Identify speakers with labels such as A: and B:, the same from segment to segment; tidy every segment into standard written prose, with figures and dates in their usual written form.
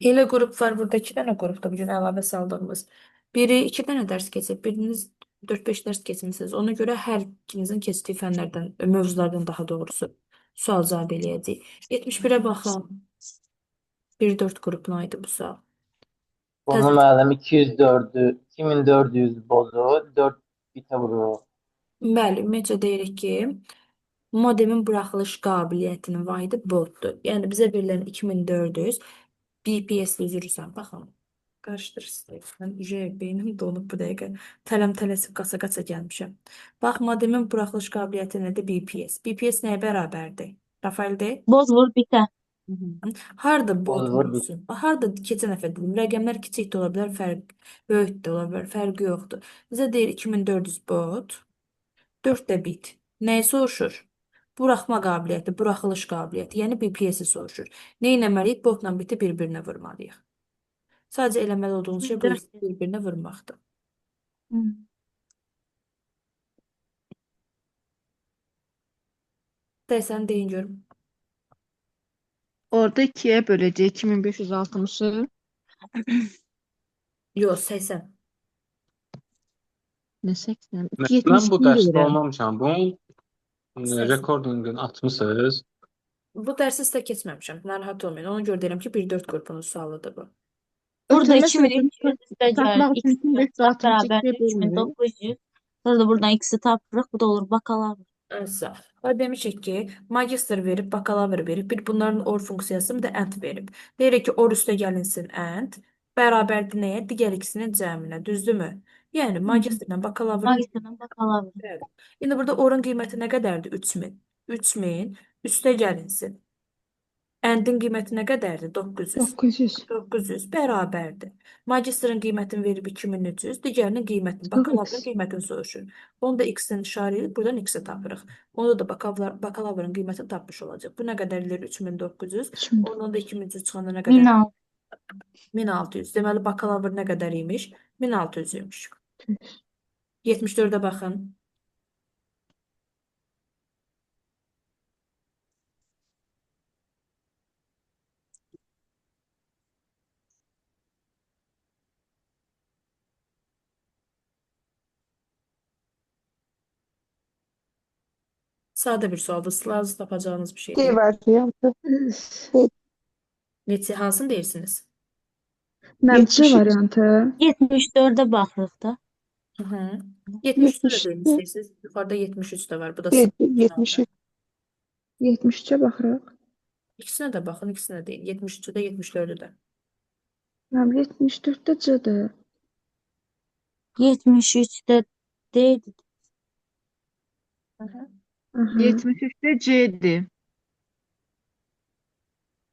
A: Elə qrup var. Burada iki dənə qrupda bugün əlavə saldığımız. Biri iki dənə dərs keçib, biriniz 4-5 dərs keçmisiniz. Ona görə hər ikinizin keçdiyi fənlərdən, mövzulardan daha doğrusu sual cavab eləyəcəyik. 71-ə baxın. 1-4 qrupuna idi bu sual.
B: Bunu
A: Təzə
B: müəllim 204'ü 2400 bozu 4 bitə vurur.
A: Bəli, ümumiyyətcə deyirik ki, modemin buraxılış qabiliyyətinin vahidi voltdur. Yəni bizə verilən 2400 BPS üzrürsən. Baxın. Qarışdırırsınız. Mən beynim donub bu dəqiqə. Tələm-tələsik qaça-qaça gəlmişəm. Bax, modemin buraxılış qabiliyyəti nədir? BPS. BPS nəyə bərabərdir? Rafaeldə?
C: Boz vur bitə.
A: Harda
B: Boz
A: bot
B: vur bit.
A: olsun? Harda keçən dəfə dedim, rəqəmlər kiçik də ola bilər, böyük də ola bilər, fərqi yoxdur. Bizə deyir 2400 bot. 4 də bit. Nəyi soruşur? Buraxma qabiliyyəti, buraxılış qabiliyyəti, yəni BPS-i soruşur. Nə etməliyik? Botla biti bir-birinə vurmalıyıq. Sadəcə eləməli olduğumuz şey bu ikisini bir-birinə vurmaqdır. Deyəsən, deyin görüm.
D: Orada 2'ye böləcək 2560'ı.
A: Yox, 80.
D: Nə 80?
E: Mən bu
D: 72
E: dərsdə
D: deyirəm.
E: olmamışam. Bunun
A: 80.
E: rekordingini atmısınız.
A: Bu dərsi sizə keçməmişəm. Narahat olmayın. Ona görə deyirəm ki, 1-4 qrupunun sualıdır bu.
C: Burada
D: Ötürmə
C: 2300 üstə gəlir.
D: tapmaq üçün
C: X bərabər
D: 2562'ye bölmürük.
C: 3900. Sonra da buradan X-i tapırıq. Bu da olur bakalavr.
A: Əsa. Və demişik ki, magistr verib, bakalavr verib, bir bunların OR funksiyası bir də AND verib. Deyirik ki, OR üstə gəlinsin AND bərabərdir nəyə? Digər ikisinin cəminə, düzdürmü? Yəni magistrlə bakalavrın
C: Magistrdan bakalavr.
A: bəli. İndi burada OR-un qiyməti nə qədərdir? 3000. 3000 üstə gəlinsin. AND-in qiyməti nə qədərdir? 900.
F: 900.
A: 900 bərabərdir. Magistrın qiymətini verib 2300, digərinin qiymətini, bakalavrın qiymətini soruşur. Onu da x-dən işarə edib, buradan x-i tapırıq. Onda da bakalavrın qiymətini tapmış olacaq. Bu nə qədər eləyir? 3900. Ondan da 2300 çıxanda nə qədər?
C: 1600.
A: 1600. Deməli, bakalavr nə qədər imiş? 1600 imiş. 74-ə baxın. Sadə bir sualdır. Sılazı tapacağınız bir şey
F: D
A: değil.
F: variantı.
A: Neçə, hansını deyirsiniz?
F: Mənim C
D: 73.
F: variantı.
C: 74'e baxırıq da.
A: Hı hı. 73 də
F: 73.
A: deyin istəyirsiniz. Yuxarıda 73 də var. Bu da
F: 73. 73'e baxırıq.
A: İkisinə də baxın, ikisinə deyin. 73-ü də, 74-ü də.
F: Mənim 74'te C'dir.
C: 73'te D.
F: Aha.
D: 73'te C'di.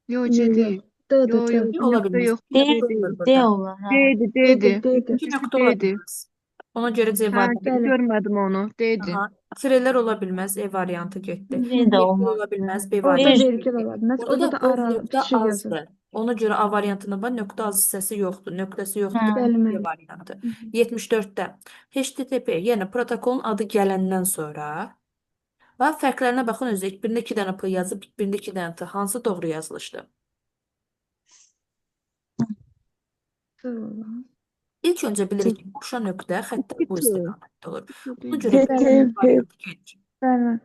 D: Yo C
F: Yok,
D: değil.
F: D'dir,
D: Yo yo
F: D.
A: Ola
D: nokta
A: bilməz.
D: yok.
C: D,
A: İki nöqtə olur
C: D
A: burada.
C: olur. Ha.
D: D'di
F: D'dir,
D: D'di.
F: D'dir.
A: İki nöqtə ola
D: D'di.
A: bilməz. Ona görə C
D: Ha
A: variantı.
F: Bəli.
D: görmedim onu. D'di.
A: Aha. Tirelər ola bilməz. E variantı getdi.
C: C de
A: Virgül
C: olmaz.
A: ola bilməz. B
F: Orada
A: variantı
F: vergül
A: getdi.
F: ola bilməz.
A: Burada
F: Orada
A: da
F: da
A: bu
F: ara
A: nöqtə
F: bitişik yazır.
A: azdır. Ona görə A variantında var, nöqtə az hissəsi yoxdur. Nöqtəsi yoxdur.
C: Ha.
F: Bəli,
A: B
F: bəli.
A: variantı. 74-də HTTP, yəni protokolun adı gələndən sonra və fərqlərinə baxın özü. Birində 2 dənə P yazıb, birində 2 dənə T. Hansı doğru yazılışdır?
F: Sağ olun.
A: İlk öncə bilirik ki, boşa nöqtə xəttə bu istiqamətdə olur. Buna görə
F: P,
A: bu
F: P,
A: variantı gedir.
F: Bəli.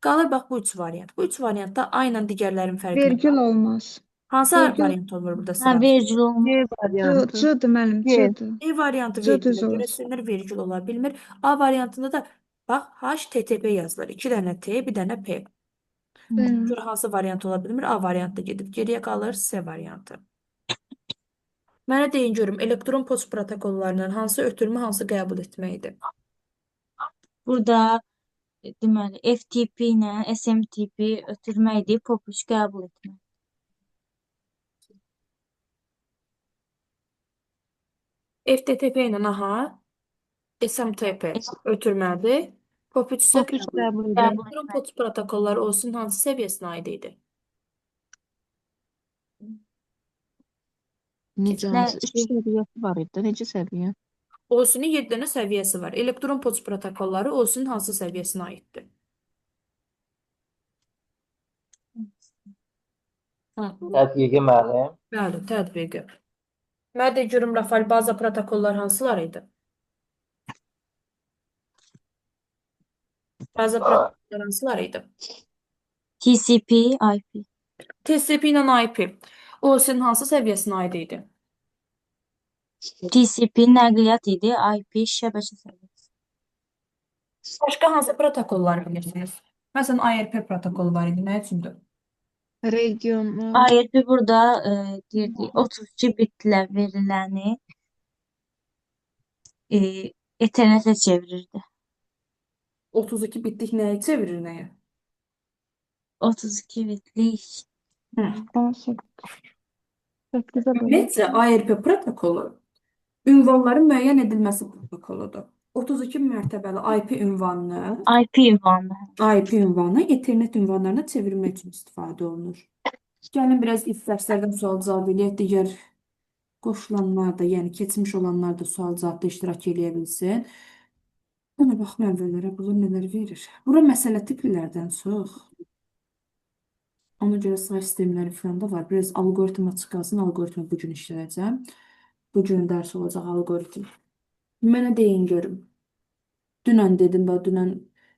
A: Qalır bax bu üç variant. Bu üç variantda aynen digərlərin fərqi nə?
F: Vergül olmaz.
A: Hansı
F: vergül-
A: variant olur burada
C: Ha,
A: sıra?
C: vergül olmaz.
D: C
F: C,
D: variantı.
F: C'dir müəllim,
D: C.
F: C'dir.
A: E variantı
F: C düz
A: vergilə görə
F: olur.
A: silinir, vergül ola bilmir. A variantında da bax HTTP yazılır. 2 dənə T, bir dənə P.
F: Bəli.
A: Görə hansı variant ola bilmir? A variantda gedib. Geriyə qalır C variantı. Mənə deyin görüm, elektron poçt protokollarından hansı ötürmə, hansı qəbul etməkdir?
C: Burada deməli FTP ilə SMTP ötürməkdir, POP3 qəbul etmək.
A: FTTP ilə aha, SMTP ötürmədir. POP3 isə
D: POP3
A: qəbul.
D: qəbul edir.
A: Elektron poçt protokolları olsun hansı səviyyəsinə aid idi?
D: Necə
C: Nə-
D: hansı? İki səviyyəsi var idi. Necə səviyyə?
A: OSI'nin 7 dənə səviyyəsi var. Elektron poçt protokolları OSI'nin hansı səviyyəsinə aiddir? Hı.
B: Tətbiqi müəllim.
A: Bəli, tətbiqi. Mən də görüm Rafael baza protokollar hansılar idi? Baza protokollar hansılar idi?
C: TCP, IP.
A: TCP ilə IP. OS'nin hansı səviyyəsinə aid idi?
C: TCP nəqliyyat idi, IP şəbəkə səviyyəsi.
A: Başqa hansı protokollar bilirsiniz? Məsələn, IRP protokolu var idi. Nə üçündür?
D: Regional.
C: IRP burada deyirdi 32 bitlə veriləni e, Ethernetə çevirirdi.
A: 32 bitlik nəyi çevirir nəyə?
C: 32 bitlik.
A: Hı.
F: 18. 8'e bölün.
A: Ümumiyyətcə, IRP protokolu ünvanların müəyyən edilməsi protokoludur. 32 mərtəbəli
C: IP ünvanı.
A: IP ünvanı Ethernet ünvanlarına çevirmək üçün istifadə olunur. Gəlin biraz if dərslərdən sual cavab eləyək. Digər qoşulanlar da, yəni keçmiş olanlar da sual cavabda iştirak eləyə bilsin. Ona baxma əvvəllərə, bunlar nələr verir. Bura məsələ tiplərdən çox. Ona görə sayı sistemləri falan da var. Biraz algoritm açıq qalsın. Algoritmi bugün işlədəcəm. Bugün dərs olacaq algoritm. Mənə deyin görüm. Dünən dedim, dünən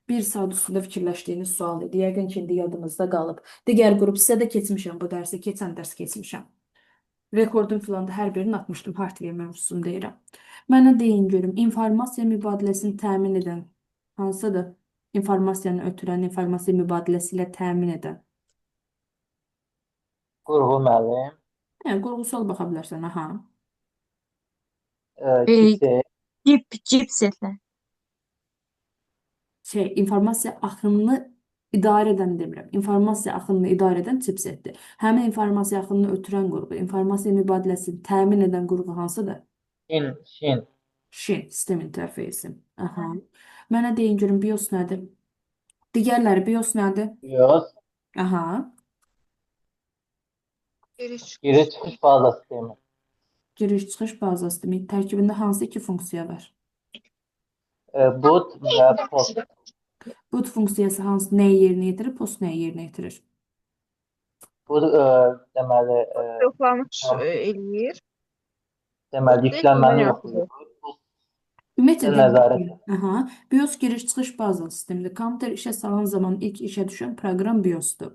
A: bir saat üstündə fikirləşdiyiniz sual idi. Yəqin ki, indi yadınızda qalıb. Digər qrup sizə də keçmişəm bu dərsi. Keçən dərs keçmişəm. Rekordum filan da hər birini atmışdım. Hardware mövzusunu deyirəm. Mənə deyin görüm. İnformasiya mübadiləsini təmin edən hansıdır? İnformasiyanı ötürən, informasiya mübadiləsi ilə təmin edən.
B: Qurğu müəllim.
A: Yəni, qurğusal baxa bilərsən, aha.
B: Çipset.
C: Chipsetlər.
A: İnformasiya axınını idarə edən demirəm. İnformasiya axınını idarə edən chipsetdir. Həmin informasiya axınını ötürən qurğu, informasiya mübadiləsini təmin edən qurğu hansıdır?
B: Şin.
A: Şin, sistem interfeysi. Aha. Mənə deyin görün, BIOS nədir? Digərləri BIOS nədir?
B: BIOS.
A: Aha.
B: Giriş-çıxış baza sistemi.
A: Giriş-çıxış baza sistemi. Tərkibində hansı iki funksiya var?
B: Boot və post.
A: Boot funksiyası hansı nəyi yerinə yetirir, post nəyi yerinə yetirir?
B: Bu deməli
D: Yoxlanış eləyir.
B: yüklənməni yoxlayır.
A: Ümumiyyətlə
B: Nəzarət.
A: aha, BIOS giriş-çıxış baza sistemidir. Kompüter işə salan zaman ilk işə düşən proqram BIOS'dur.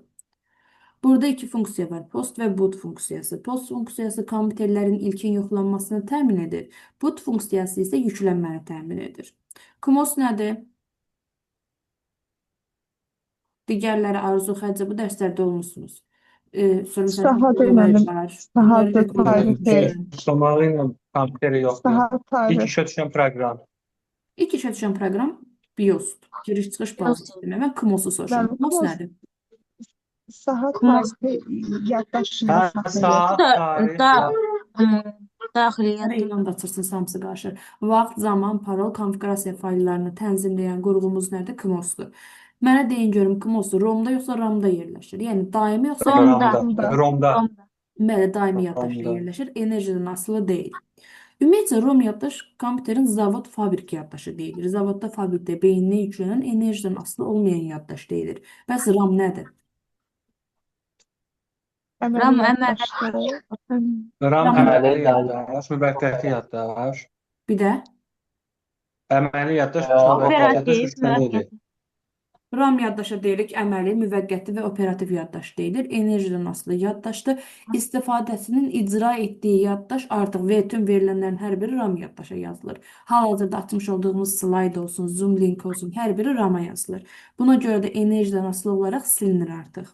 A: Burada iki funksiya var. Post və boot funksiyası. Post funksiyası kompüterlərin ilkin yoxlanmasını təmin edir. Boot funksiyası isə yüklənməni təmin edir. CMOS nədir? Digərləri arzu xərcə bu dərslərdə olmuşsunuz.
F: Sahadır müəllim. Sahadır, tarixi.
E: Somalı ilə kompüteri yoxdur.
F: Sahat
E: İlk
F: tarix.
E: işə düşən proqram.
A: İlk işə düşən proqram BIOS-dur. Giriş-çıxış baza sistemi. Mən CMOS-u soruşuram.
F: Bəli,
A: CMOS
F: CMOS.
A: nədir?
F: Sahat tarihi yaddaşında
E: Hə,
F: saxlayır.
E: saat, tarix,
C: Daxiliyyat.
A: Hər elan da açırsınız, hamısı qarışır. Vaxt, zaman, parol, konfigurasiya fayllarını tənzimləyən qurğumuz nədir? CMOS-dur. Mənə deyin görüm, CMOS ROM-da yoxsa RAM-da yerləşir? Yəni daimi yoxsa
E: Romda.
A: Bəli, daimi yaddaşda
E: ROM-da.
A: yerləşir. Enerjidən asılı deyil. Ümumiyyətlə, ROM yaddaş kompüterin zavod fabrik yaddaşı deyilir. Zavodda, fabrikdə beyninə yüklənən enerjidən asılı olmayan yaddaş deyilir. Bəs RAM nədir?
C: RAM
F: yaddaşdır.
E: RAM
A: RAM
E: əməli yaddaş, müvəqqəti yaddaş.
A: Bir də
E: Əməli yaddaş, müvəqqəti
C: Operativ,
E: yaddaş üçdən idi.
C: müvəqqəti.
A: RAM yaddaşa deyirik, əməli, müvəqqəti və operativ yaddaş deyilir. Enerjidən asılı yaddaşdır. İstifadəsinin icra etdiyi yaddaş artıq bütün verilənlərin hər biri RAM yaddaşa yazılır. Hal-hazırda açmış olduğumuz slayd olsun, Zoom link olsun, hər biri RAM-a yazılır. Buna görə də enerjidən asılı olaraq silinir artıq.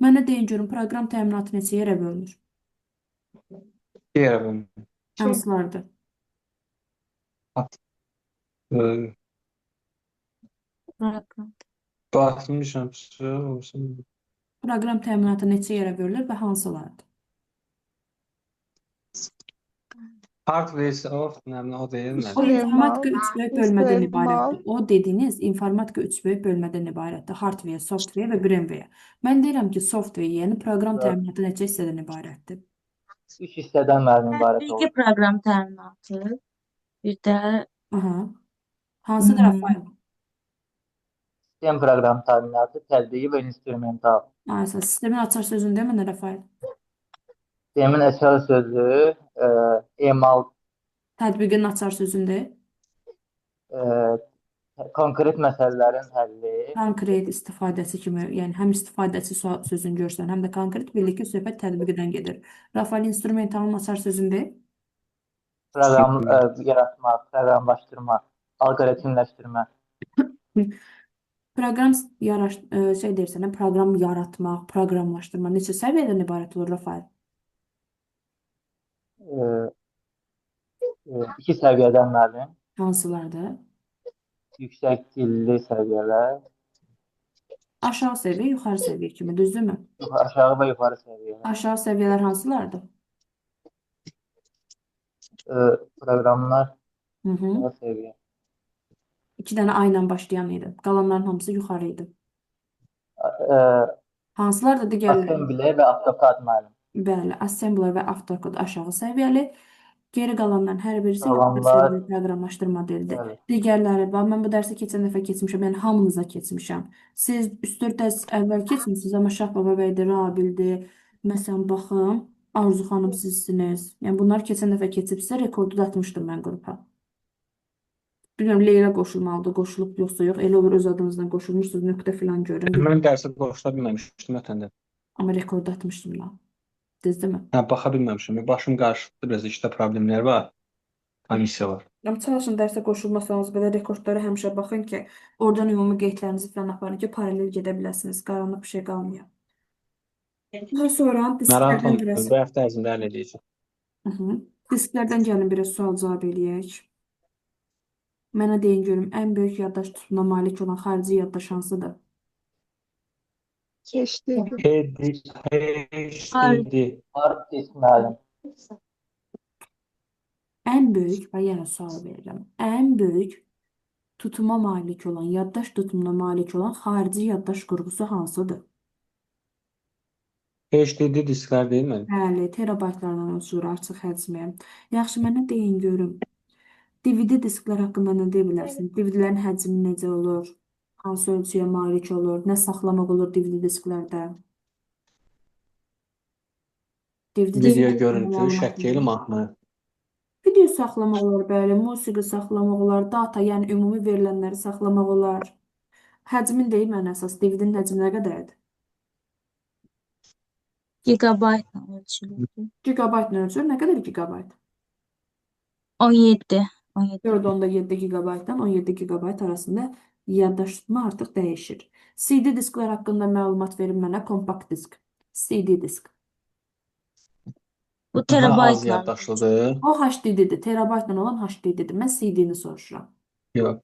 A: Mənə deyin görün, proqram təminatı neçə yerə bölünür?
E: Deyirəm.
A: Hansılardır?
E: Baxmışam olsun.
A: Proqram təminatı neçə yerə bölünür və hansılardır?
E: Hardware soft, o deyil
A: O
E: mi?
A: informatika üç böyük bölmədən
F: İstehmal.
A: ibarətdir. O dediyiniz informatika üç böyük bölmədən ibarətdir. Hardware, software və brainware. Mən deyirəm ki, software, yəni proqram təminatı neçə hissədən ibarətdir?
B: 3 hissədən müəllim ibarət
C: Tətbiqi
B: olur.
C: proqram təminatı. Bir də
A: Aha. Hansıdır Rafael?
B: Sistem proqram təminatı, tətbiqi və instrumental.
A: Aysa sistemin açar sözünü demə nə Rafael?
B: Sistemin əsas sözü emal
A: Tətbiqin açar sözündə
B: konkret məsələlərin həlli.
A: konkret istifadəsi kimi, yəni həm istifadəçi sözünü görsən, həm də konkret birlikdə söhbət tətbiqdən gedir. Rafael instrumentalın açar sözündə
B: Proqram yaratmaq, proqramlaşdırma, alqoritmləşdirmə.
A: proqram şey deyirsən, proqram yaratmaq, proqramlaşdırma neçə səviyyədən ibarət olur Rafael?
B: İki səviyyədən müəllim.
A: Hansılardır?
B: Yüksək dilli səviyyələr,
A: Aşağı səviyyə, yuxarı səviyyə kimi, düzdürmü?
B: aşağı və yuxarı səviyyələr.
A: Aşağı səviyyələr hansılardır?
B: Proqramlar
A: Hı -hı.
B: aşağı səviyyə.
A: 2 dənə A ilə başlayan idi. Qalanların hamısı yuxarı idi. Hansılardır digərləri?
B: Assembly və AutoCAD müəllim.
A: Bəli, assembler və AutoCAD aşağı səviyyəli. Geri qalanların hər birisi yuxarı
B: Qalanlar
A: səviyyə proqramlaşdırma dilidir.
B: bəli.
A: Digərləri, mən bu dərsi keçən dəfə keçmişəm, yəni hamınıza keçmişəm. Siz 3-4 dərs əvvəl keçmisiniz, amma Şahbaba bəydir, Rabildir. Məsələn, baxın, Arzu xanım sizsiniz. Yəni bunlar keçən dəfə keçibsə, rekordu da atmışdım mən qrupa. Bilmirəm, Leyla qoşulmalıdır, qoşulub yoxsa yox. Elə olur öz adınızdan qoşulmuşsunuz, nöqtə filan görün.
E: Mən dərsə qoşula bilməmişdim ötəndə.
A: Amma rekordu atmışdım da. Düzdürmü?
E: Hə, baxa bilməmişəm. Başım qarışdı, biraz işdə problemlər var. Komissiya var.
A: Amma çalışın dərsə qoşulmasanız belə rekordlara həmişə baxın ki, oradan ümumi qeydlərinizi falan aparın ki, paralel gedə biləsiniz. Qaranlıq bir şey qalmıyor. Daha sonra
E: Narahat
A: disklərdən
E: olmayın.
A: biraz
E: Bu həftə ərzində həll edəcəm.
A: Disklərdən gəlin biraz sual cavab eləyək. Mənə deyin görüm, ən böyük yaddaş tutumuna malik olan xarici yaddaş hansıdır?
F: Keçdi.
E: HD.
B: Hard disk müəllim.
A: Ən böyük, və yenə sual verirəm. Ən böyük tutuma malik olan, yaddaş tutumuna malik olan xarici yaddaş qurğusu hansıdır?
E: HDD disklər deyil mi?
A: Bəli, terabaytlarla ölçülür açıq həcmi. Yaxşı, mənə deyin görüm. DVD disklər haqqında nə deyə bilərsiniz? DVD-lərin həcmi necə olur? Hansı ölçüyə malik olur? Nə saxlamaq olur DVD disklərdə? DVD
E: Video
A: disklər
E: görüntü,
A: haqqında
E: şəkil, mahnı.
A: Video saxlamaq olar, bəli, musiqi saxlamaq olar, data, yəni ümumi verilənləri saxlamaq olar. Həcmin deyil mən əsas, DVD-nin həcmi nə qədərdir?
C: Gigabaytla ölçülür.
A: Gigabaytla ölçülür, nə qədər gigabayt?
C: 17. 17.
A: 4.7 gigabaytdan 17 gigabayt arasında yaddaş tutma artıq dəyişir. CD disklər haqqında məlumat verin mənə, kompakt disk. CD disk.
C: Bu
E: Daha az
C: terabaytla.
E: yaddaşlıdır.
A: O HDD-dir, terabaytla olan HDD-dir. Mən CD-ni soruşuram.
E: Yox.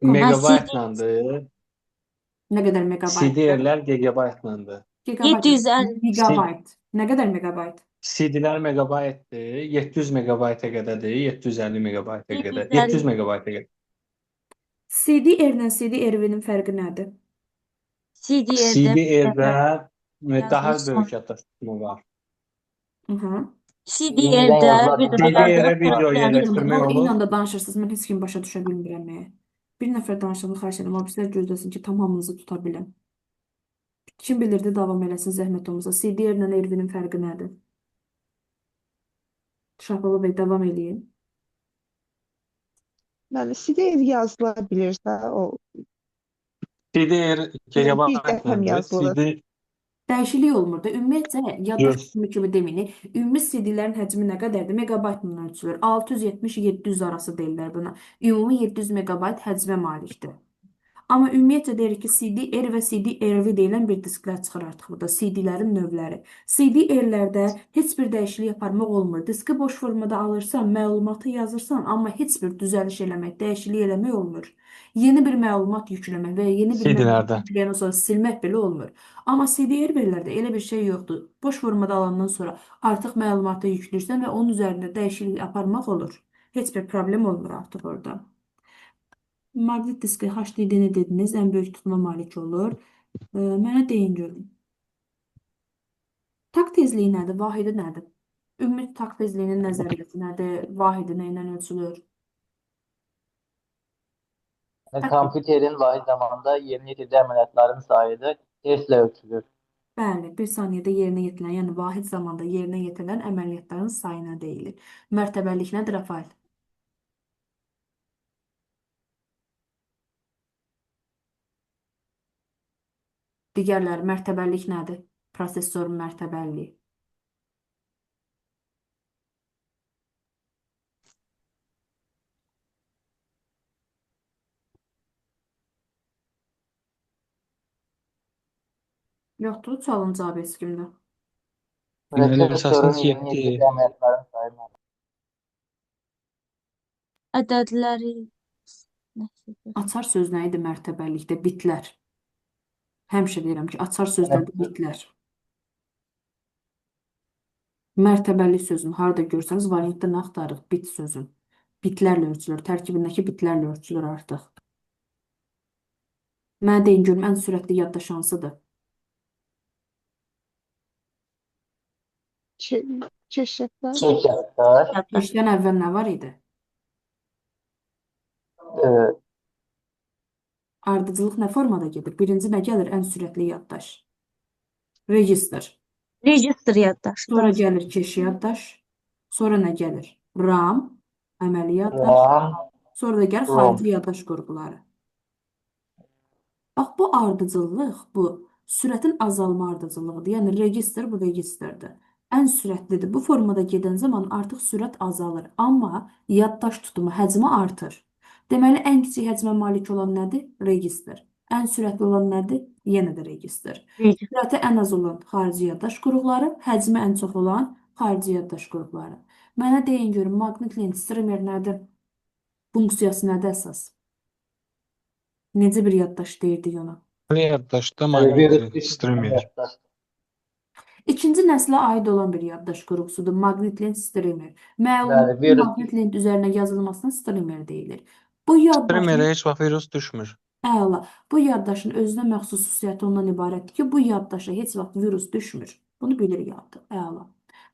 E: Megabaytlandır.
A: Nə qədər megabayt?
E: CD-lər gigabaytlandır.
A: Gigabayt.
C: 750.
A: Gigabayt. Nə qədər megabayt?
E: CD-lər megabaytdır. 700 megabayta qədərdir. 750 megabayta qədər.
C: 750.
E: 700 megabayta qədər.
A: CD-R-lə CD-RV-nin fərqi nədir?
C: CD-R'də
E: CD-lərdə daha
C: yazılsın.
E: böyük yaddaş tutumu var.
C: CD-R'də bir
E: CD-yə video yerləşdirmək olur.
A: İnanla danışırsınız, mən heç kim başa düşə bilmirəm. Bir nəfər danışanı xahiş edirəm, amma bizlər gözləsin ki, tamamınızı tuta biləm. Kim bilirdi, davam eləsin zəhmət olmasa. CD-R-lə RV-nin fərqi nədir? Şahbaba bəy, davam eləyin.
F: Bəli, CD yazıla bilirsə, o
E: CD-lər
F: bir dəfəm
E: gigabaytlandır.
F: yazılır.
E: CD
A: Dəyişiklik olmur da. Ümumiyyətcə, yaddaş
E: Yox.
A: tutumu kimi deməyin. Ümumi CD-lərin həcmi nə qədərdir? Megabaytla ölçülür. 670-700 arası deyirlər buna. Ümumi 700 megabayt həcmə malikdir. Amma ümumiyyətcə deyirik ki, CD-R və CD-RV deyilən bir disklər çıxır artıq burada. CD-lərin növləri. CD-R-lərdə heç bir dəyişiklik aparmaq olmur. Diski boş formada alırsan, məlumatı yazırsan, amma heç bir düzəliş eləmək, dəyişiklik eləmək olmur. Yeni bir məlumat yükləmək və ya yeni bir
E: CD-lərdə.
A: məlumat yükləyəndən sonra silmək belə olmur. Amma CD-R-lərdə elə bir şey yoxdur. Boş formada alandan sonra artıq məlumatı yükləyirsən və onun üzərində dəyişiklik aparmaq olur. Heç bir problem olmur artıq orada. Maqnit diski HDD-ni dediniz, ən böyük tutuma malik olur. Mənə deyin görün. Tak tezliyi nədir? Vahidi nədir? Ümumi tak tezliyinin nəzəriyyəti nədir? Vahidi nə ilə ölçülür?
B: Yani
A: Bəli,
B: kompüterin vahid zamanda yerinə yetirdiyi əməliyyatların sayıdır. Hertzlə ölçülür.
A: bəli, bir saniyədə yerinə yetirilən, yəni vahid zamanda yerinə yetirilən əməliyyatların sayına deyilir. Mərtəbəlik nədir, Rafael? Digərləri, mərtəbəlik nədir? Prosesorun mərtəbəliliyi. Yoxdur, sualın cavabı heç kimdə.
E: Deməli,
B: Prosesorun
E: əsasınız
B: yerinə
E: 7.
B: yetirdiyi əməliyyatların sayı.
C: Ədədləri nəsə.
A: Açar söz nə idi mərtəbəlikdə? Bitlər. Həmişə deyirəm ki, açar sözlərdə bitlər. Mərtəbəli sözün harda görsəniz variantda nə axtarırıq? Bit sözün. Bitlərlə ölçülür. Tərkibindəki bitlərlə ölçülür artıq. Mənə deyin görüm, ən sürətli yaddaş hansıdır?
F: Keşfler.
B: Çek yaddaş.
A: Beşdən əvvəl nə var idi?
B: e,
A: Ardıcıllıq nə formada gedir? Birinci nə gəlir? Ən sürətli yaddaş. Registr.
C: Register yaddaşı.
A: Sonra gəlir keş yaddaş. Sonra nə gəlir? RAM, əməli yaddaş.
B: RAM,
A: Sonra da gəlir
B: ROM.
A: xarici yaddaş qrupları. Bax, bu ardıcıllıq, bu sürətin azalma ardıcıllığıdır. Yəni, registr bu registrdir. Ən sürətlidir. Bu formada gedən zaman artıq sürət azalır. Amma yaddaş tutumu, həcmi artır. Deməli, ən kiçik həcmə malik olan nədir? Registr. Ən sürətli olan nədir? Yenə də registr.
C: Register.
A: Sürəti ən az olan xarici yaddaş qrupları, həcmi ən çox olan xarici yaddaş qrupları. Mənə deyin görün, maqnit lent streamer nədir? Funksiyası nədir əsas? Necə bir yaddaş deyirdik ona?
E: Yaddaşda
B: virus
E: maqnit streamer.
B: yaddaş.
A: İkinci nəslə aid olan bir yaddaş qrupusudur. Maqnit lent streamer.
B: Bəli,
A: Məlumatın
B: virus
A: maqnit lent üzərinə yazılmasına streamer deyilir. Bu yaddaşın
E: Streamerə heç vaxt virus düşmür.
A: əla. Bu yaddaşın özünə məxsus xüsusiyyəti ondan ibarətdir ki, bu yaddaşa heç vaxt virus düşmür. Bunu bilirik artıq. Əla.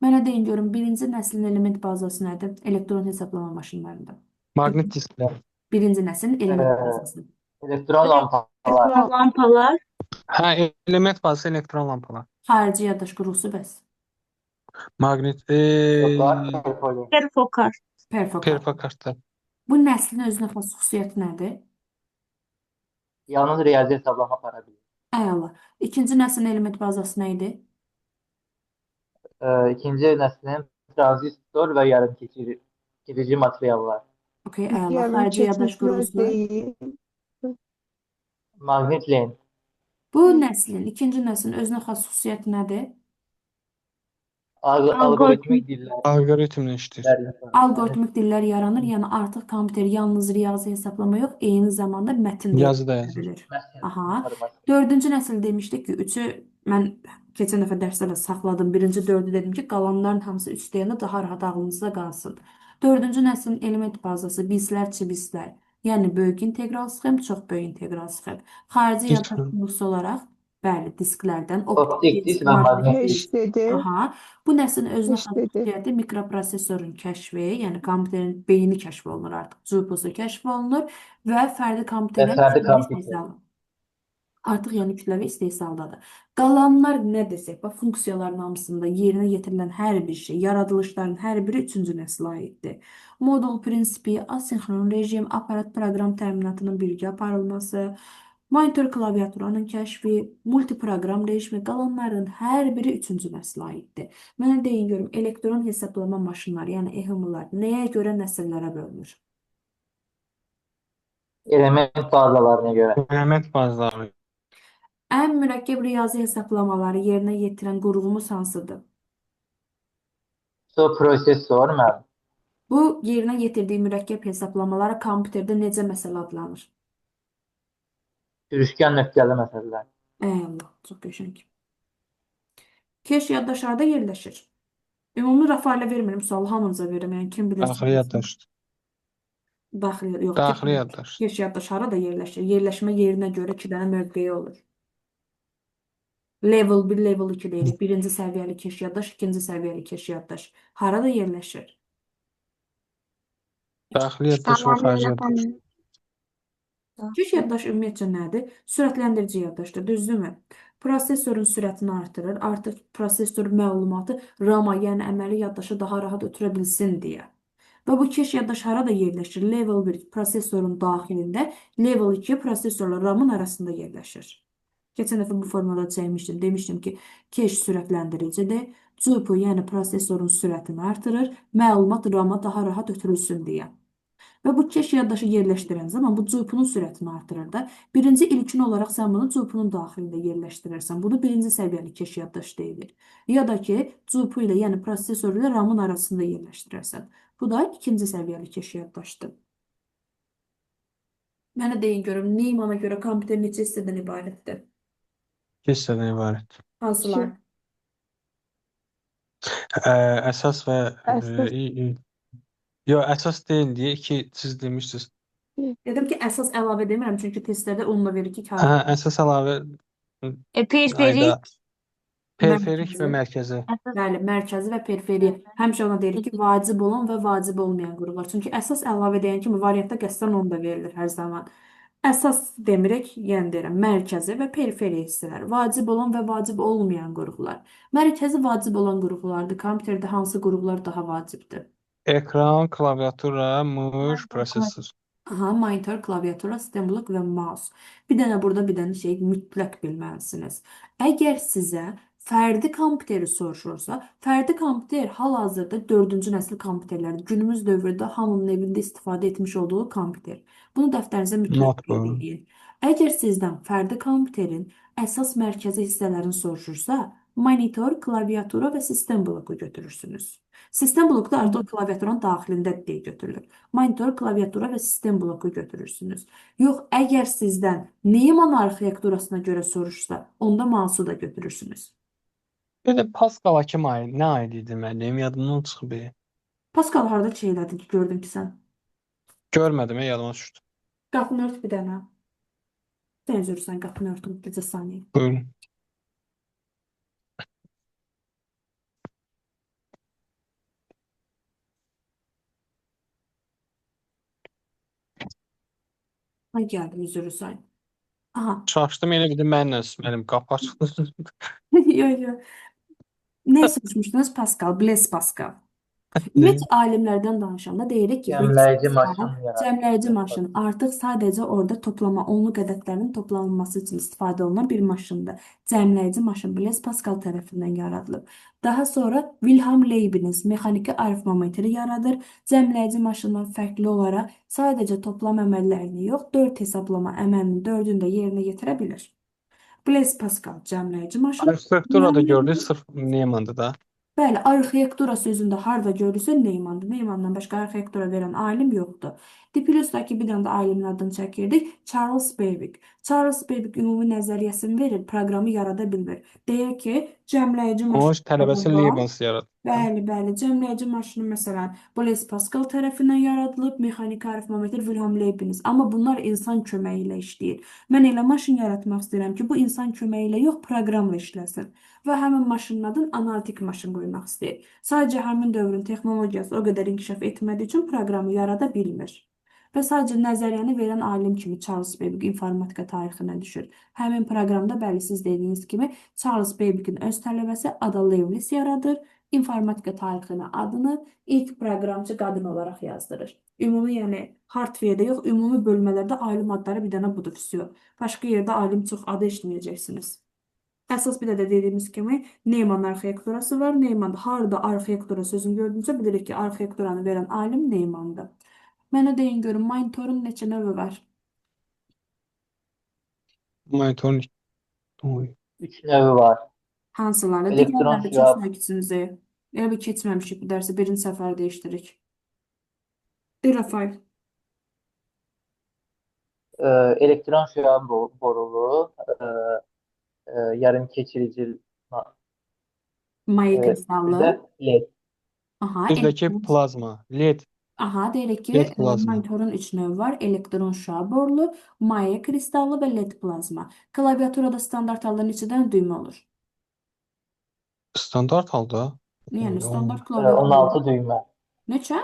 A: Mənə deyin görün, birinci nəslin element bazası nədir? Elektron hesablama maşınlarında.
E: Maqnit disklər.
A: Birinci nəslin element
B: Ee,
A: bazası.
B: Elektron lampalar.
C: Lampalar.
E: Hə, element bazası elektron lampalar.
A: Xarici yaddaş qrupusu bəs.
E: Maqnit,
B: Yoklar, perfolin.
C: Perfokar.
A: Perfokart.
E: perfokartlar.
A: Bu nəslin özünə xas xüsusiyyəti nədir?
B: Yalnız riyazi hesablama aparabilir.
A: Əla. İkinci nəslin element bazası nə idi?
B: İkinci neslin transistor ve yarım geçirici materyallar.
A: Okey, əla.
F: Yarım
A: Xarici yaddaş
F: keçiciler
A: qrupusu.
F: değil.
B: Magnet lens.
A: Bu nəslin, ikinci nəslin özünə xas xüsusiyyəti nədir?
B: Algoritmik diller.
E: Algoritmlə işləyir.
A: Algoritmik dillər yaranır, yəni artıq kompüter yalnız riyazi hesablama yox, eyni zamanda mətin də
E: Yazı da
A: yazı
E: yazır.
A: bilir. Aha. Dördüncü nəsil demişdik ki, üçü mən keçən dəfə dərslərdə saxladım. Birinci dördü dedim ki, qalanların hamısı üç deyəndə daha rahat ağlınızda qalsın. Dördüncü nəslin element bazası bislər, çibislər. Yəni böyük integral sxem, çox böyük integral sxem. Xarici
E: Disk
A: yaddaş
E: mi?
A: qrupusu olaraq, bəli, disklərdən,
B: Optik disk və
A: maqnit
B: maqnit
F: H
B: disk.
F: dedi.
A: Aha. Bu nəslin özünə xas
F: İşlədi.
A: xüsusiyyəti mikroprosesorun kəşfi, yəni kompüterin beyni kəşf olunur artıq, GPU-su kəşf olunur və fərdi kompüterlərin
B: fərdi
A: kütləvi
B: kompüter.
A: istehsalı. Artıq yəni kütləvi istehsaldadır. Qalanlar nə desək, bax funksiyaların hamısında yerinə yetirilən hər bir şey, yaradılışların hər biri üçüncü nəslə aiddir. Modul prinsipi, asinxron rejim, aparat proqram təminatının birgə aparılması, monitor klaviaturanın kəşfi, multiproqram rejimi, qalanların hər biri üçüncü nəslə aiddir. Mənə deyin görüm, elektron hesablama maşınları, yəni EHM-lar nəyə görə nəsillərə bölünür?
B: Element bazalarına göre.
E: Element bazları.
A: Ən mürəkkəb riyazi hesablamaları yerinə yetirən qurğumuz hansıdır?
B: Prosesor mən.
A: Bu yerinə yetirdiyi mürəkkəb hesablamaları kompüterdə necə məsələ adlanır?
B: Sürüşkən nöqtəli məsələlər.
A: Əla, çox qəşəng. Keş yaddaşlarda yerləşir. Ümumi Rafaelə vermirəm sualı, hamınıza verirəm. Yəni kim bilirsə.
E: Daxili yaddaş.
A: Daxili, yox.
E: Daxili yaddaş.
A: Keş yaddaş harada yerləşir? Yerləşmə yerinə görə iki dənə mövqeyi olur. Level 1, level 2 deyirik. Birinci səviyyəli keş yaddaş, ikinci səviyyəli keş yaddaş. Harada yerləşir?
E: Daxili yaddaş və xarici yaddaş.
A: Keş yaddaş ümumiyyətcə nədir? Sürətləndirici yaddaşdır, düzdürmü? Prosesorun sürətini artırır. Artıq prosesor məlumatı RAM-a, yəni əməli yaddaşa daha rahat ötürə bilsin deyə. Və bu keş yaddaş harada yerləşir? Level 1 prosesorun daxilində, Level 2 prosesorla RAM-ın arasında yerləşir. Keçən dəfə bu formada çəkmişdim. Demişdim ki, keş sürətləndiricidir. CPU, yəni prosesorun sürətini artırır. Məlumat RAM-a daha rahat ötürülsün deyə. Və bu keş yaddaşı yerləşdirən zaman bu CPU-nun sürətini artırır da. Birinci ilkin olaraq sən bunu CPU-nun daxilində yerləşdirirsən. Bunu birinci səviyyəli keş yaddaş deyilir. Ya da ki, CPU ilə, yəni prosesor ilə RAM-ın arasında yerləşdirərsən. Bu da ikinci səviyyəli keş yaddaşdır. Mənə deyin görüm, Neymana görə kompüter neçə hissədən ibarətdir?
E: 2 hissədən ibarət.
A: Hansılar?
E: Əsas və
F: Əsas.
E: əsas deyil deyə 2 siz demişsiniz.
A: Dedim ki, əsas əlavə demirəm, çünki testlərdə onunla verir ki,
E: Əsas əlavə
C: Periferik.
E: ayda periferik
A: mərkəzi.
E: və mərkəzi.
A: Bəli, mərkəzi və periferi. Həmişə ona deyirik ki, vacib olan və vacib olmayan qurğular. Çünki əsas əlavə deyən kimi variantda qəsdən onu da verilir hər zaman. Əsas demirik, yəni deyirəm, mərkəzi və periferi hissələr. Vacib olan və vacib olmayan qurğular. Mərkəzi vacib olan qurğulardır. Kompüterdə hansı qurğular daha vacibdir?
E: Ekran, klaviatura, muş, prosesor.
A: Aha, monitor, klaviatura, sistem blok və mouse. Bir dənə burada bir dənə şey mütləq bilməlisiniz. Əgər sizə fərdi kompüteri soruşursa, fərdi kompüter hal-hazırda 4-cü nəsil kompüterlərdir. Günümüz dövründə hamının evində istifadə etmiş olduğu kompüter. Bunu dəftərinizə mütləq
E: Notebook.
A: qeyd edin. Əgər sizdən fərdi kompüterin əsas mərkəzi hissələrini soruşursa, monitor, klaviatura və sistem bloku götürürsünüz. Sistem bloku da artıq klaviaturanın daxilində deyə götürülür. Monitor, klaviatura və sistem bloku götürürsünüz. Yox, əgər sizdən Neumann arxitekturasına görə soruşsa, onda mouse'u da götürürsünüz.
E: Bir də Pascal kim aid? Nə aid idi müəllim? Yadımdan çıxıb.
A: Pascal harda şeylədi ki, gördüm ki sən.
E: Görmədim, yadıma düşdü.
A: Qapını ört bir dənə. Sən üzürsən qapını örtün bircə saniyə.
E: Buyurun.
A: Ay gəldim üzürsən. Aha.
E: Çaşdım elə bir də mənlə müəllim qapı açıldı.
A: Yox, yox. Nə soruşmuşdunuz? Pascal, Blaise Pascal. Ümumiyyətlə alimlərdən danışanda deyirik ki,
B: Cəmləyici
A: Blaise
B: maşın
A: Pascal,
B: yaradır.
A: cəmləyici maşın artıq sadəcə orada toplama onluq ədədlərinin toplanılması üçün istifadə olunan bir maşındır. Cəmləyici maşın Blaise Pascal tərəfindən yaradılıb. Daha sonra Wilhelm Leibniz mexaniki arifmometri yaradır. Cəmləyici maşından fərqli olaraq sadəcə toplam əməllərini yox, 4 hesablama əməlinin 4-ünü də yerinə yetirə bilir. Blaise Pascal cəmləyici maşın.
E: Arxitekturada gördük, sırf Neymanndır da.
A: Bəli, arxitektura sözündə harda görürsə Neymanndır. Neymanndan başqa arxitektura verən alim yoxdur. Diploskdakı bir dənə də alimin adını çəkirdik. Charles Babbage. Charles Babbage ümumi nəzəriyyəsini verir, proqramı yarada bilmir. Deyir ki, cəmləyici
E: O
A: maşın
E: tələbəsi Leibniz yaradı.
A: Bəli, cəmləyici maşını məsələn Blaise Pascal tərəfindən yaradılıb, mexaniki arifmometr Wilhelm Leibniz. Amma bunlar insan köməyi ilə işləyir. Mən elə maşın yaratmaq istəyirəm ki, bu insan köməyi ilə yox, proqramla işləsin. Və həmin maşının adını analitik maşın qoymaq istəyir. Sadəcə həmin dövrün texnologiyası o qədər inkişaf etmədiyi üçün proqramı yarada bilmir. Və sadəcə nəzəriyyəni verən alim kimi Charles Babbage informatika tarixinə düşür. Həmin proqramda bəli siz dediyiniz kimi Charles Babbage'in öz tələbəsi Ada Lovelace yaradır. İnformatika tarixinə adını ilk proqramçı qadın olaraq yazdırır. Ümumi, yəni hardware-də yox, ümumi bölmələrdə alim adları bir dənə budur, vəsiyo. Başqa yerdə alim çox adı eşitməyəcəksiniz. Əsas bir də dediyimiz kimi Neumann arxitekturası var. Neumann harda arxitektura sözünü gördüyümüzdə bilirik ki, arxitekturanı verən alim Neumanndır. Mənə deyin görün, monitorun neçə növü var?
E: Monitorun
B: 3 növü var.
A: Hansıları?
B: Elektron
A: Digərləri
B: şüab.
A: keçmək ikisinizi. Elə bir keçməmişik bu dərsi. Birinci səfər dəyişdirik. Rafay.
B: Elektron şüa borulu, yarım keçirici
A: Maya
B: bir
A: kristallı.
B: də LED.
A: Aha,
E: bizdəki
A: elektron.
E: plazma, LED,
A: Aha, deyirik ki,
E: LED plazma.
A: monitorun 3 növü var. Elektron şüa borlu, Maya kristallı və LED plazma. Klaviaturada standart halda neçə dənə düymə olur?
E: Standart halda.
A: Yəni standart klaviatura
B: 16 düymə.
A: neçə?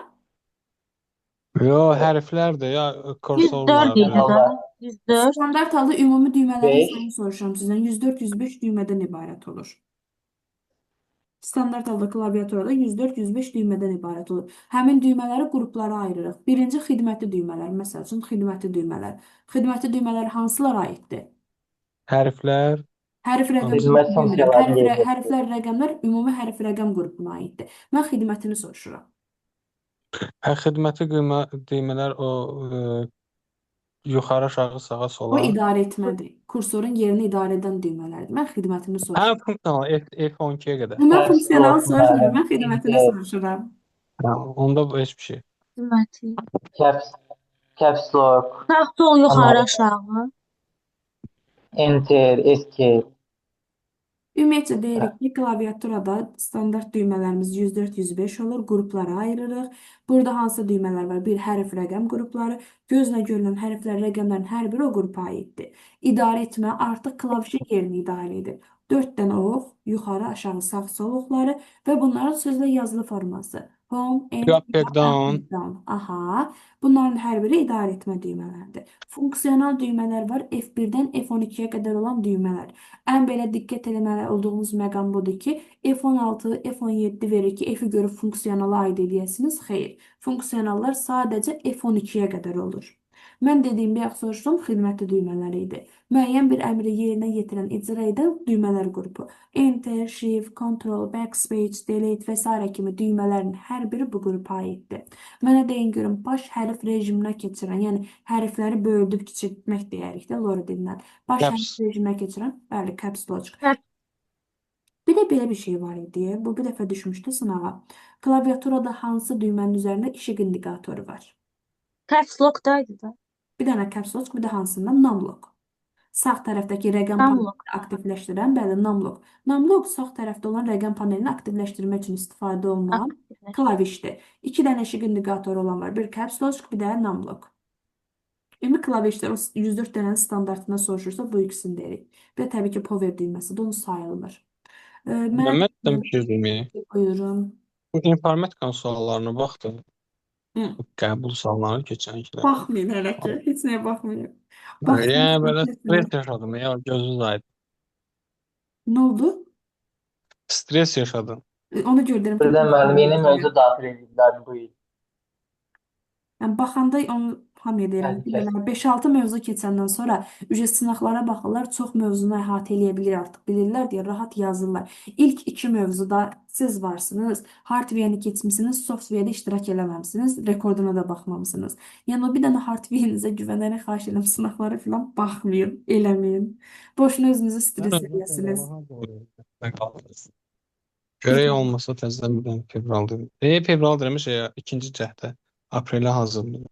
E: Yo, hərflərdir ya,
C: 104
E: kursorlar.
C: idi da. 104.
A: Standart halda ümumi düymələrin
B: 5.
A: sayını soruşuram sizdən. 104, 105 düymədən ibarət olur. Standart halda klaviaturada 104, 105 düymədən ibarət olur. Həmin düymələri qruplara ayırırıq. Birinci xidmətli düymələr, məsəl üçün xidmətli düymələr. Xidmətli düymələr hansılara aiddir?
E: Hərflər
A: Hərf rəqəm
E: hansı?
B: Xidmət
A: qrupu bilmirəm.
B: funksiyalarını yerinə yetirir.
A: Hərflər, rəqəmlər ümumi hərf rəqəm qrupuna aiddir. Mən xidmətini soruşuram.
E: Xidməti düymələr o yuxarı, aşağı, sağa,
A: O
E: sola.
A: idarə etmədir. Kursorun yerini idarə edən düymələrdir. Mən xidmətini soruşuram.
E: Funksional F12-yə qədər.
A: Mən
B: Caps
A: funksional
B: lock,
A: soruşmuram. Mən xidmətini
B: enter,
A: soruşuram.
E: Onda bu heç bir şey.
C: Xidməti.
B: caps lock,
C: Sağ sol yuxarı
B: Anladım.
C: aşağı.
B: enter, escape.
A: Ümumiyyətcə deyirik ki, klaviaturada standart düymələrimiz 104, 105 olur. Qruplara ayırırıq. Burada hansı düymələr var? Bir hərf rəqəm qrupları. Gözlə görünən hərflər, rəqəmlərin hər biri o qrupa aiddir. İdarə etmə artıq klavişin yerini idarə edir. 4 dənə ox, yuxarı, aşağı, sağ, sol oxları və bunların sözlə yazılı forması. Home, end,
E: Up, back, down.
A: down. Aha, bunların hər biri idarə etmə düymələrdir. Funksional düymələr var. F1-dən F12-yə qədər olan düymələr. Ən belə diqqət eləməli olduğumuz məqam budur ki, F16, F17 verir ki, F-i görüb funksiyonala aid edəsiniz. Xeyr, funksiyonallar sadəcə F12-yə qədər olur. Mən dediyim bayaq soruşdum, xidmətli düymələri idi. Müəyyən bir əmri yerinə yetirən, icra edən düymələr qrupu. Enter, Shift, Control, Backspace, Delete və s. kimi düymələrin hər biri bu qrupa aiddir. Mənə deyin görün, baş hərf rejiminə keçirən, yəni hərfləri böldüb kiçiltmək deyərik də Lora dilindən. Baş
E: Caps.
A: hərf rejiminə keçirən, bəli, caps lock.
C: Caps.
A: Bir də belə bir şey var idi. Bu bir dəfə düşmüşdü sınağa. Klaviaturada hansı düymənin üzərində işıq indikatoru var?
C: Caps lock'daydı da.
A: Bir dənə caps lock, bir də hansında numlock. Sağ tərəfdəki rəqəm
C: Numlock.
A: panelini aktivləşdirən, bəli, numlock. Numlock sağ tərəfdə olan rəqəm panelini aktivləşdirmək üçün istifadə olunan klavişdir. 2 dənə işıq indikatoru olan var. Bir caps lock, bir də numlock. Ümumi klavişlər o 104 dənənin standartına soruşursa bu ikisini deyirik. Bir də təbii ki power düyməsidir, onu sayılmır. Mənə
E: Mən bir şey deməyim.
A: buyurun.
E: Bu informatika suallarına baxdım.
A: Hı.
E: Bu qəbul suallarını keçənkilə.
A: Baxmayın hələ ki. Heç nəyə baxmayın.
E: Yəni belə
A: Baxsınız,
E: stres yaşadım ya, gözünüz aydın.
A: nə oldu?
E: Stres yaşadım.
A: Onu gördüm ki,
B: Burada müəllim yeni mövzu daxil ediblər bu il.
A: yəni baxanda onu hamıya deyirəm ki,
B: Təhlükə.
A: belə 5-6 mövzu keçəndən sonra ücə sınaqlara baxırlar, çox mövzunu əhatə eləyə bilir artıq, bilirlər deyə rahat yazırlar. İlk 2 mövzuda siz varsınız, hardware-ni keçmisiniz, software-də iştirak eləməmisiniz, rekorduna da baxmamısınız. Yəni o bir dənə hardware-inizə güvənərək xahiş edirəm sınaqlara falan baxmayın, eləməyin. Boşuna özünüzü stres edəsiniz.
E: Görək olmasa təzədən bir dənə fevraldır. Fevral demiş ya, ikinci cəhdə. Aprelə hazırlayın.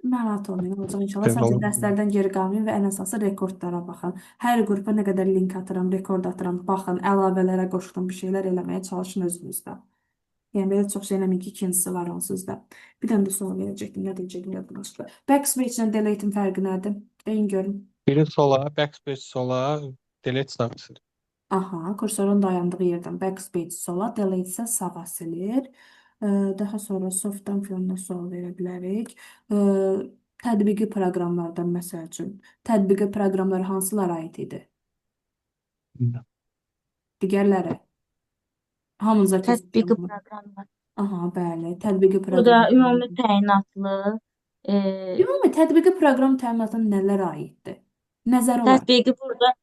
A: Narahat olmayın, olacaq inşallah. Sadəcə
E: Fevral.
A: dərslərdən geri qalmayın və ən əsası rekordlara baxın. Hər qrupa nə qədər link atıram, rekord atıram, baxın, əlavələrə qoşdum, bir şeylər eləməyə çalışın özünüzdə. Yəni belə çox şey eləməyin ki, ikincisi var onsuz da. Bir dənə də sual verəcəkdim, nə deyəcəkdim, yadımdan çıxdı. Backspace ilə delete'in fərqi nədir? Deyin görün.
E: Biri sola, backspace sola, delete sağ.
A: Aha, kursorun dayandığı yerdən backspace sola, delete isə sağa silir. Daha sonra softdan filan da sual verə bilərik. Tətbiqi proqramlardan məsəl üçün. Tətbiqi proqramlar hansılara aid idi? Digərləri. Hamınıza
C: Tətbiqi
A: keçəcəm.
C: proqramlar.
A: Aha, bəli. Tətbiqi
C: Burada
A: proqram.
C: ümumi təyinatlı,
A: Ümumi tətbiqi proqram təminatına nələr aiddir? Nəzər olaraq.
C: tətbiqi burada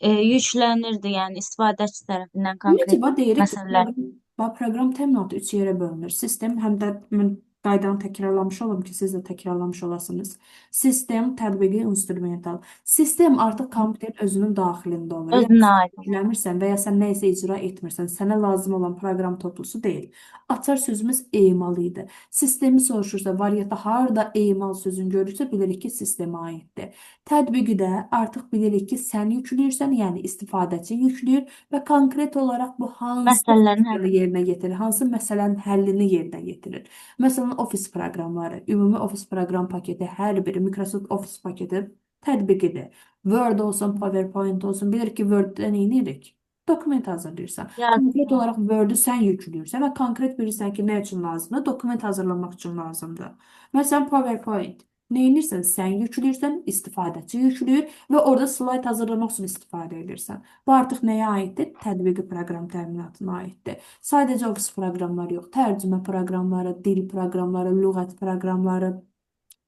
C: yüklənirdi, yəni istifadəçi tərəfindən
A: Ümumiyyətlə,
C: konkret
A: deyirik ki,
C: məsələlər.
A: proqram təminatı 3 yerə bölünür. Sistem, həm də mən qaydanı təkrarlamış olam ki, siz də təkrarlamış olasınız. Sistem, tətbiqi, instrumental. Sistem artıq kompüterin özünün daxilində olur. Yəni,
C: Özünə aid.
A: yükləmirsən və ya sən nə isə icra etmirsən, sənə lazım olan proqram toplusu deyil. Açar sözümüz emal idi. Sistemi soruşursa, variantda harda emal sözünü görürsə, bilirik ki, sistemə aiddir. Tətbiqi də artıq bilirik ki, sən yükləyirsən, yəni istifadəçi yükləyir və konkret olaraq bu hansı
C: Məsələlərin
A: funksiyanı yerinə yetirir, hansı məsələnin həllini yerinə yetirir. Məsələn, ofis proqramları, ümumi ofis proqram paketi, hər biri Microsoft Office paketi tətbiqidir. Word olsun, PowerPoint olsun, bilirik ki, Word-də nə edirik? Dokument hazırlayırsan. Konkret olaraq Word-ü sən yükləyirsən və konkret bilirsən ki, nə üçün lazımdır? Dokument hazırlamaq üçün lazımdır. Məsələn, PowerPoint. Neynirsən? Sən yükləyirsən, istifadəçi yükləyir və orada slayd hazırlamaq üçün istifadə edirsən. Bu artıq nəyə aiddir? Tətbiqi proqram təminatına aiddir. Sadəcə ofis proqramları yox, tərcümə proqramları, dil proqramları, lüğət proqramları,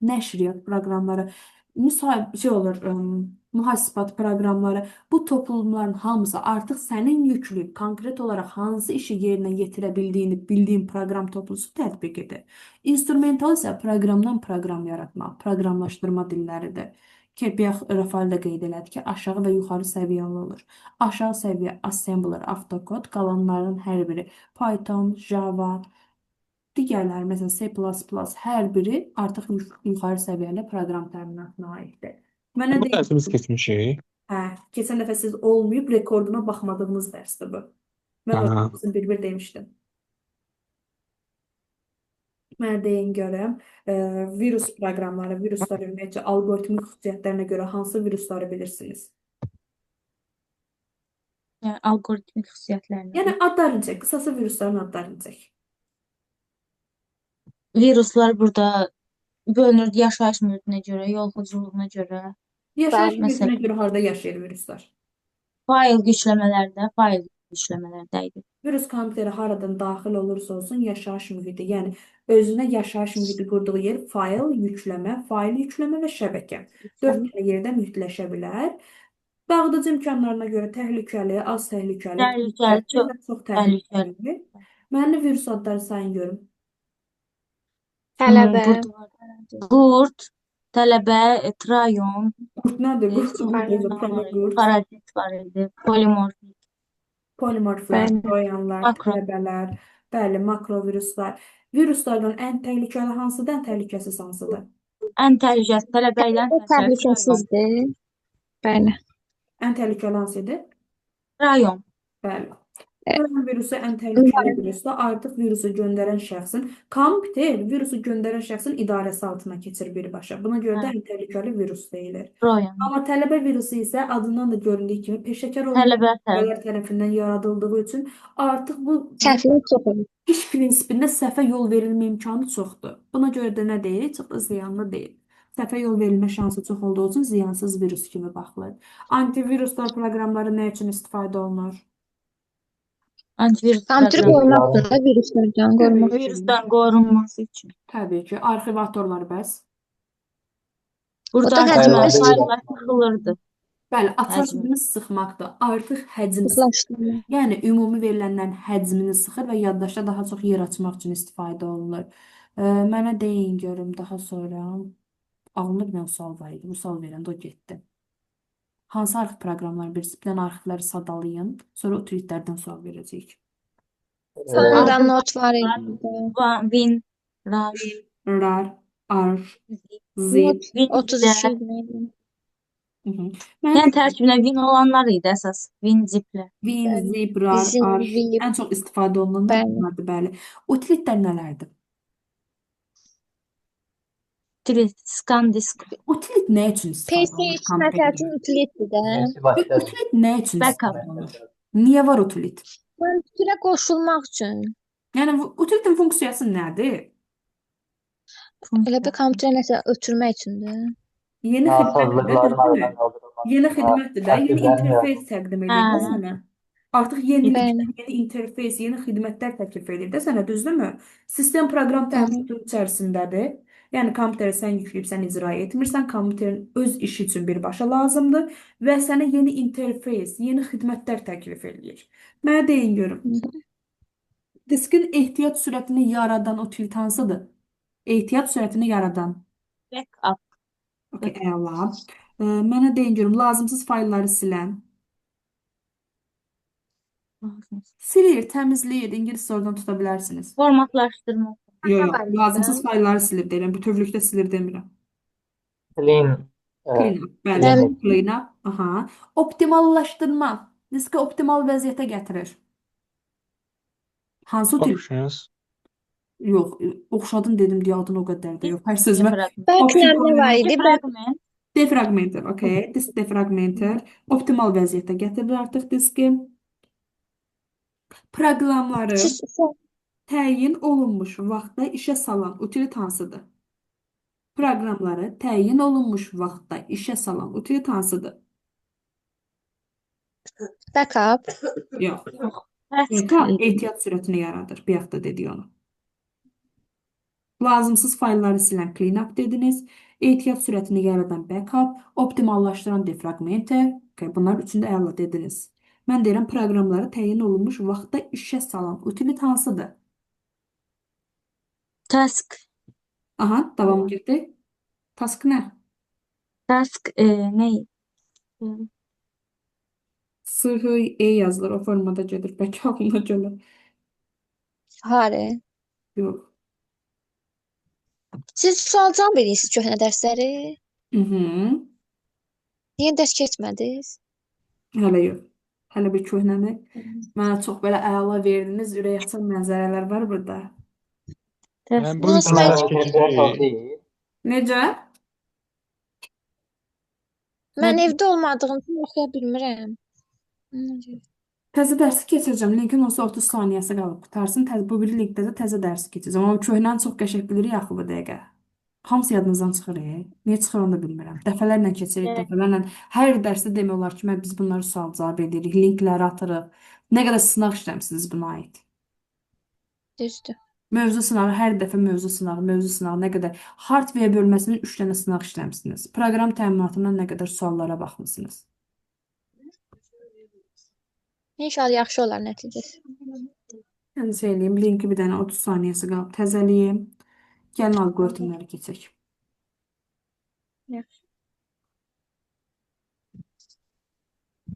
A: nəşriyyat proqramları, şey olur, mühasibat proqramları, bu toplumların hamısı artıq sənin yüklü, konkret olaraq hansı işi yerinə yetirə bildiyini bildiyin proqram toplusu tətbiq edir. İnstrumental isə proqramdan proqram yaratmaq, proqramlaşdırma dilləridir. Bayaq Rafael də qeyd elədi ki, aşağı və yuxarı səviyyəli olur. Aşağı səviyyə assembler, avtokod, qalanların hər biri Python, Java, digərləri məsələn C++, hər biri artıq yuxarı səviyyəli proqram təminatına aiddir. Mənə
E: Bu
A: deyək,
E: dərsi biz keçmişik.
A: keçən dəfə siz olmayıb, rekorduna baxmadığınız dərsdir bu. Mən
E: Aha.
A: orada bir demişdim. Mənə deyin görəm, virus proqramları, viruslar ümumiyyətcə alqoritmik xüsusiyyətlərinə görə hansı virusları bilirsiniz?
C: Yəni alqoritmik xüsusiyyətlərinə.
A: Yəni adlarını çək, qısası virusların adlarını çək.
C: Viruslar burada bölünür yaşayış mühitinə görə, yoluxuculuğuna görə,
A: Yaşayış
C: Məsələn.
A: mühitinə görə harda yaşayır viruslar?
C: fayl yüklələmələrdə idi.
A: Virus kompüterə haradan daxil olursa olsun yaşayış mühiti, yəni özünə yaşayış mühiti qurduğu yer fayl yükləmə və şəbəkə. 4 dənə yerdə mühitləşə bilər. Dağıdıcı imkanlarına görə təhlükəli, az təhlükəli,
C: Təhlükəli, çox
A: və çox
C: təhlükəli.
A: təhlükəli. Mənli virus adları sayın görüm.
D: Tələbə,
C: Qurd, tələbə, trayon,
A: Qurt nədir? Qurt.
C: parazit var idi, polimorfik.
A: Polimorflar,
D: Bəli.
A: troyanlar,
C: Makro.
A: tələbələr, bəli, makroviruslar. Viruslardan ən təhlükəli hansıdır, ən təhlükəsiz hansıdır?
C: Ən təhlükəsi tələbə ilə
D: təhlükəsizdir. Bəli.
A: Ən təhlükəli hansıdır?
C: trayon.
A: Bəli. Koronavirusu ən təhlükəli virusda artıq virusu göndərən şəxsin, kompüter virusu göndərən şəxsin idarəsi altına keçir birbaşa. Buna görə də ən təhlükəli virus deyilir.
C: Troyan.
A: Amma tələbə virusu isə adından da göründüyü kimi peşəkar olan
C: Tələbə
A: tələbələr tərəfindən yaradıldığı üçün artıq bu
D: Səhvlik çox olur.
A: iş prinsipində səhvə yol verilmə imkanı çoxdur. Buna görə də nə deyirik? Çox da ziyanlı deyil. Səhvə yol verilmə şansı çox olduğu üçün ziyansız virus kimi baxılır. Antiviruslar proqramları nə üçün istifadə olunur?
C: Antivirus
D: Kompüteri
C: proqramı.
D: qorumaq üçün də viruslardan qorumaq üçün.
C: Virusdan qorunması üçün.
A: Təbii ki, arxivatorlar bəs.
C: Buradan
D: O da
C: həcmli
B: həcmli
C: fayllar sıxılırdı.
A: Bəli, açar
C: Həcmi.
A: həcmini sıxmaqdır. Artıq həcm
D: Sıxlaşdırma.
A: yəni ümumi verilənlərin həcmini sıxır və yaddaşda daha çox yer açmaq üçün istifadə olunur. Mənə deyin görüm daha sonra ağlımda bir dənə sual var idi. Bu sual verəndə o getdi. Hansı arxiv proqramları bilirsiniz? Bir dənə arxivləri sadalayın. Sonra o tweetlərdən sual verəcəyik.
D: Sonunda not var idi.
C: Win, Rush,
A: RAR, ARC,
D: Not
A: ZIP.
D: 32 idi.
A: Hı -hı.
C: Yəni tərkibində Win olanlar idi əsas. Win ziplər.
A: Win,
D: Bəli.
A: zip, RAR,
D: Bizim
A: ARC
D: zip.
A: ən çox istifadə olunanlar
D: Bəli.
A: bunlardır, bəli. Utilitlər nələrdir?
C: Scan disk,
A: Utilit nə üçün istifadə
D: PC
A: olunur
D: işləmək
A: kompüterdə?
D: üçün utilitdir də.
B: Neyse başladı.
A: Utilit nə üçün
C: Backup.
A: istifadə olunur? Niyə var utilit?
D: Kompüterə qoşulmaq üçün.
A: Yəni utilitin funksiyası nədir?
D: Elə bir kompüterə nəsə ötürmək üçündür.
A: Yeni xidmətdir də,
B: Nasazlıkların
A: düzdürmü?
B: aradan kaldırılması.
A: Yeni xidmətdir də, yeni
B: Tərkiblərin
A: interfeys təqdim edir də
C: Hə.
A: sənə. Artıq yeni
D: Bəli.
A: yeni interfeys, yeni xidmətlər təklif edir də sənə, düzdürmü? Sistem proqram təminatı içərisindədir. Yəni kompüterə sən yükləyib sən icra etmirsən, kompüterin öz işi üçün birbaşa lazımdır və sənə yeni interfeys, yeni xidmətlər təklif edir. Mənə deyin görüm. Diskin ehtiyat sürətini yaradan utilit hansıdır? Ehtiyat sürətini yaradan.
C: backup.
A: Okay, əla. Mənə deyin görüm, lazımsız faylları silən. Silir, təmizləyir. İngilis oradan tuta bilərsiniz.
C: Formatlaşdırma.
A: Yox,
D: var bizdə.
A: lazımsız faylları silir deyirəm. Bütövlükdə silir demirəm.
B: Clean.
A: Clean up, bəli.
B: Clean.
A: Clean up, aha. Optimallaşdırma. Diski optimal vəziyyətə gətirir. Hansı utilit?
E: Options.
A: Yox, oxşadın dedim deyə adın o qədər də yox. Hər sözümə
D: Bəlkə nə var idi?
C: Fragment.
A: defragmenter, okay. Disk defragmenter optimal vəziyyətə gətirir artıq diski. Proqramları təyin olunmuş vaxtda işə salan utilit hansıdır? Proqramları təyin olunmuş vaxtda işə salan utilit hansıdır?
D: Backup.
A: Yox.
C: Task.
A: Backup ehtiyat sürətini yaradır. Bayaq da dedik onu. Lazımsız faylları silən cleanup dediniz. Ehtiyat sürətini yaradan backup, optimallaşdıran defragmente. Okay, bunlar üçünü də əla dediniz. Mən deyirəm proqramları təyin olunmuş vaxtda işə salan utilit hansıdır?
C: Task.
A: Aha, davam getdi. Task nə?
C: Task ne?
A: SHE yazılır, o formada gedir. Bəlkə ağlına gələr.
D: Hare.
A: Yox.
D: Siz sualcan bilirsiniz köhnə dərsləri?
A: Mhm.
D: Niyə dərs keçmədiniz?
A: Hələ yox. Hələ bir köhnəni. Mənə çox belə əla verdiniz. Ürək açan mənzərələr var burada.
E: Yəni bu
D: Nasıl
E: gün
D: mən-
E: dərs
B: Kontrol
E: keçirik.
B: değil.
A: Necə?
D: Mən
A: Hə,
D: evdə olmadığım üçün oxuya bilmirəm.
A: təzə dərsi keçirəcəm. Linkin olsa 30 saniyəsi qalıb qutarsın. Bu biri linkdə də təzə dərsi keçirəcəm. Amma köhnəni çox qəşəng bilirik axı bu dəqiqə. Hamısı yadınızdan çıxır. Niyə çıxır onu da bilmirəm. Dəfələrlə keçirik,
C: Evet.
A: dəfələrlə. Hər dərsdə demək olar ki, biz bunları sual cavab edirik, linkləri atırıq. Nə qədər sınaq işləmisiniz buna aid?
D: Düzdür.
A: Mövzu sınağı, hər dəfə mövzu sınağı, nə qədər hardware bölməsinin 3 dənə sınaq işləmisiniz. Proqram təminatından nə qədər suallara baxmısınız.
D: İnşallah yaxşı olar nəticəsi.
A: Yəni söyləyim, linki bir dənə 30 saniyəsi qalıb təzəliyim. Gəlin alqoritmləri keçək.
D: Yaxşı.